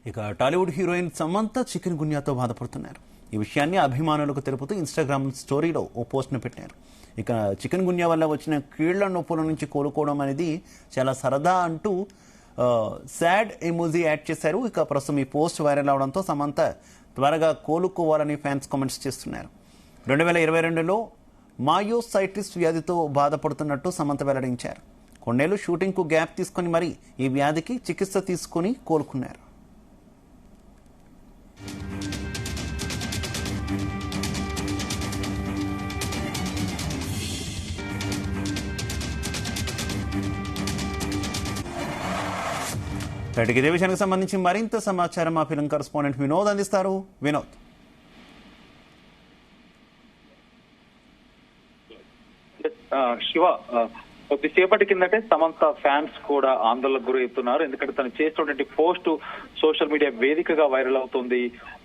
ఇక Tollywood heroine Samantha chicken గున్యాతో బాధపడుతున్నారు. ఈ విషయాన్ని అభిమానులకు తెలుపుతూ ఇన్స్టాగ్రామ్ స్టోరీలో ఓ పోస్ట్ను పెట్టారు. ఇక చికెన్ గున్యా వల్ల వచ్చిన కీళ్ల నొప్పుల నుంచి కోలుకోవడం అనేది చాలా సరదా అంటూ సాడ్ ఎమోజీ యాడ్ చేశారు. ఇక ప్రస్తుతం ఈ పోస్ట్ వైరల్ అవడంతో సమంత త్వరగా కోలుకోవాలని ఫ్యాన్స్ కామెంట్స్ చేస్తున్నారు. 2022లో మాయోసైటిస్ వ్యాధితో బాధపడుతున్నట్టు సమంత వెల్లడించారు. కొన్నేళ్లు షూటింగ్కు గ్యాప్ తీసుకుని మరీ ఈ వ్యాధికి చికిత్స తీసుకుని కోలుకున్నారు. ఇదే విషయానికి సంబంధించి మరింత సమాచారం మా ఫిల్మ్ కరెస్పాండెంట్ వినోద్ అందిస్తారు. వినోద్, శివ, కొద్దిసేపటి కిందటే సమంత ఫ్యాన్స్ కూడా ఆందోళనకు గురవుతున్నారు. ఎందుకంటే తను చేసినటువంటి పోస్ట్ సోషల్ మీడియా వేదికగా వైరల్ అవుతుంది.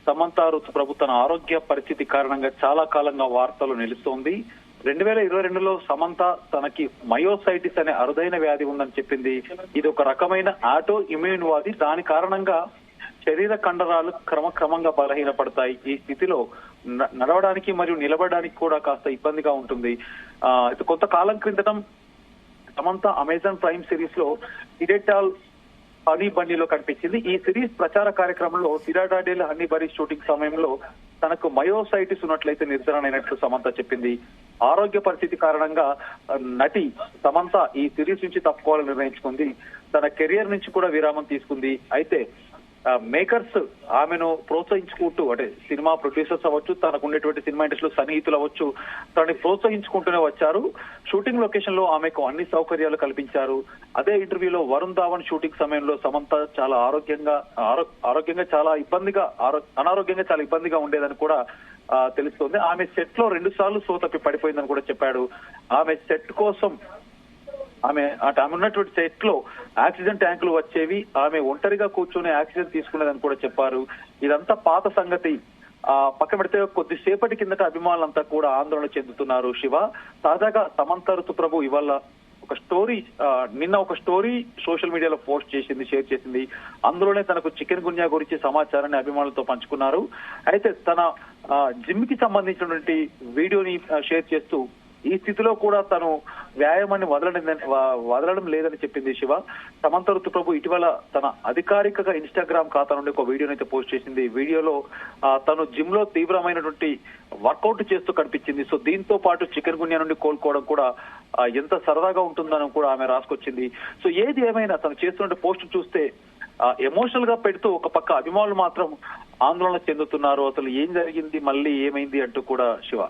సమంత ఋతుప్రభు తన ఆరోగ్య పరిస్థితి కారణంగా చాలా కాలంగా వార్తలు నిలుస్తోంది. 2022లో సమంత తనకి మయోసైటిస్ అనే అరుదైన వ్యాధి ఉందని చెప్పింది. ఇది ఒక రకమైన ఆటో ఇమ్యూన్ వ్యాధి. దాని కారణంగా శరీర కండరాలు క్రమక్రమంగా బలహీనపడతాయి. ఈ స్థితిలో నడవడానికి మరియు నిలబడడానికి కూడా కాస్త ఇబ్బందిగా ఉంటుంది. కొంతకాలం క్రితం సమంత అమెజాన్ ప్రైమ్ సిరీస్ లో సిడెటాల్ హనీ బన్నీలో కనిపించింది. ఈ సిరీస్ ప్రచార కార్యక్రమంలో సిరాడాడేల్ హనీ బరీ షూటింగ్ సమయంలో తనకు మయోసైటిస్ ఉన్నట్లయితే నిర్ధారణ అయినట్లు సమంత చెప్పింది. ఆరోగ్య పరిస్థితి కారణంగా నటి సమంత ఈ సిరీస్ నుంచి తప్పుకోవాలని నిర్ణయించుకుంది. తన కెరియర్ నుంచి కూడా విరామం తీసుకుంది. అయితే మేకర్స్ ఆమెను ప్రోత్సహించుకుంటూ, అంటే సినిమా ప్రొడ్యూసర్స్ అవ్వచ్చు, తనకు ఉండేటువంటి సినిమా ఇండస్ట్రీలో సన్నిహితులు అవ్వచ్చు, తనని ప్రోత్సహించుకుంటూనే వచ్చారు. షూటింగ్ లొకేషన్ లో ఆమెకు అన్ని సౌకర్యాలు కల్పించారు. అదే ఇంటర్వ్యూలో వరుణ్ ధావన్ షూటింగ్ సమయంలో సమంత చాలా అనారోగ్యంగా చాలా ఇబ్బందిగా ఉండేదని కూడా తెలుస్తోంది. ఆమె సెట్ లో 2 సార్లు తప్పి పడిపోయిందని కూడా చెప్పాడు. ఆమె సెట్ కోసం ఆమె ఉన్నటువంటి సెట్ లో ఆక్సిజన్ ట్యాంకులు వచ్చేవి. ఆమె ఒంటరిగా కూర్చొని ఆక్సిజన్ తీసుకునేదని కూడా చెప్పారు. ఇదంతా పాత సంగతి. పక్క పెడితే కొద్దిసేపటి కిందట అభిమానులంతా కూడా ఆందోళన చెందుతున్నారు. శివ, తాజాగా సమంత ఋతుప్రభు ఇవాళ నిన్న ఒక స్టోరీ సోషల్ మీడియాలో షేర్ చేసింది. అందులోనే తనకు చికెన్ గున్యా గురించి సమాచారాన్ని అభిమానులతో పంచుకున్నారు. అయితే తన జిమ్ కి సంబంధించినటువంటి వీడియోని షేర్ చేస్తూ ఈ స్థితిలో కూడా తను వ్యాయామాన్ని వదలడం లేదని చెప్పింది. శివ, సమంత ఋతుప్రభు ఇటీవల తన అధికారికంగా ఇన్స్టాగ్రామ్ ఖాతా నుండి ఒక వీడియోని అయితే పోస్ట్ చేసింది. వీడియోలో తను జిమ్ లో తీవ్రమైనటువంటి వర్కౌట్ చేస్తూ కనిపించింది. సో దీంతో పాటు చికెన్ గున్యా నుండి కోలుకోవడం కూడా ఎంత సరదాగా ఉంటుందని కూడా ఆమె రాసుకొచ్చింది. సో ఏది ఏమైనా తను చేస్తున్న పోస్ట్ చూస్తే ఎమోషనల్ గా పెడుతూ ఒక పక్క అభిమానులు మాత్రం ఆందోళన చెందుతున్నారు. అసలు ఏం జరిగింది, మళ్ళీ ఏమైంది అంటూ కూడా. శివ.